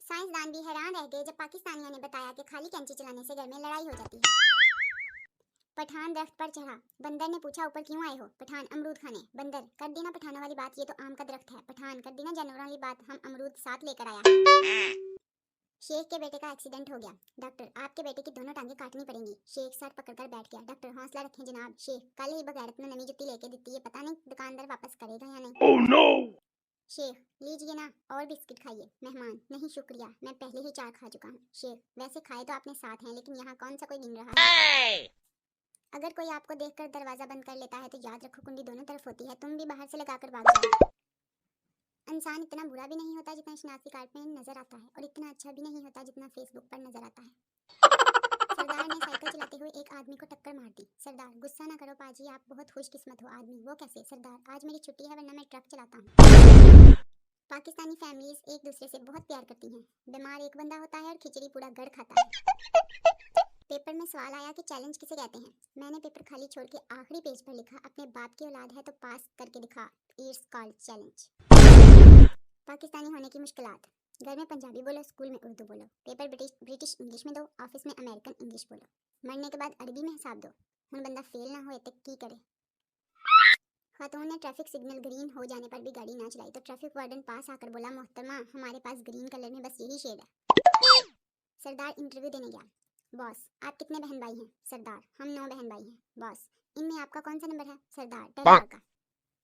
साइंसदान भी हैरान रह गए जब पाकिस्तानियों ने बताया कि खाली कैंची चलाने से घर में लड़ाई हो जाती है। पठान दरख्त पर चढ़ा, बंदर ने पूछा ऊपर क्यों आए हो? पठान अमरूद खाने। बंदर कर दी ना पठानों वाली बात, ये तो आम का दरख्त है। पठान कर दी ना जानवरों वाली बात, हम अमरूद साथ लेकर आया। शेख के बेटे का एक्सीडेंट हो गया। डॉक्टर आपके बेटे की दोनों टांगें काटनी पड़ेंगी। शेख सर पकड़कर बैठ गया। डॉक्टर हौसला रखें जनाब। शेख कल ही बगैरत में नवी जुत्ती लेके दी, ये पता नहीं दुकानदार वापस करेगा या नहीं। Oh no! शेख लीजिए ना और बिस्किट खाइए। मेहमान नहीं शुक्रिया, मैं पहले ही 4 खा चुका हूँ। शेख वैसे खाए तो आपने 7 हैं, लेकिन यहाँ कौन सा कोई गिन रहा है। अगर कोई आपको देखकर दरवाजा बंद कर लेता है तो याद रखो कुंडी दोनों तरफ होती है, तुम भी बाहर से लगाकर भाग जाओ। इंसान इतना बुरा भी नहीं होता जितना शनाख्ती कार्ड में नजर आता है, और इतना अच्छा भी नहीं होता जितना फेसबुक पर नजर आता है। सरदार ने साइकिल चलाते हुए एक आदमी को टक्कर मार दी। सरदार गुस्सा ना करो पाजी, आप बहुत खुशकिस्मत हो। आदमी वो कैसे? सरदार आज मेरी छुट्टी है वरना मैं ट्रक चलाता हूँ। पाकिस्तानी फैमिलीज एक दूसरे से बहुत प्यार करती हैं। बीमार एक बंदा होता है और खिचड़ी पूरा घर खाता है। पेपर में सवाल आया कि चैलेंज किसे कहते हैं। मैंने पेपर खाली छोड़ के आखिरी पेज पर लिखा, अपने बाप की औलाद है तो पास करके दिखा, इट्स कॉल्ड चैलेंज। पाकिस्तानी होने की मुश्किलात। घर में पंजाबी बोलो, स्कूल में उर्दू बोलो, पेपर ब्रिटिश इंग्लिश में दो, ऑफिस में अमेरिकन इंग्लिश बोलो, मरने के बाद अरबी में हिसाब दो। हुन बंदा फेल ना हो तो की करे। खातून ने ट्रैफिक सिग्नल ग्रीन हो जाने पर भी गाड़ी ना चलाई तो ट्रैफिक वार्डन पास आकर बोला, मोहतरमा हमारे पास ग्रीन कलर में बस यही शेड है। सरदार इंटरव्यू देने गया। बॉस आप कितने बहन भाई हैं? सरदार हम 9 बहन भाई हैं। बॉस इनमें आपका कौन सा नंबर है? सरदार 10 का।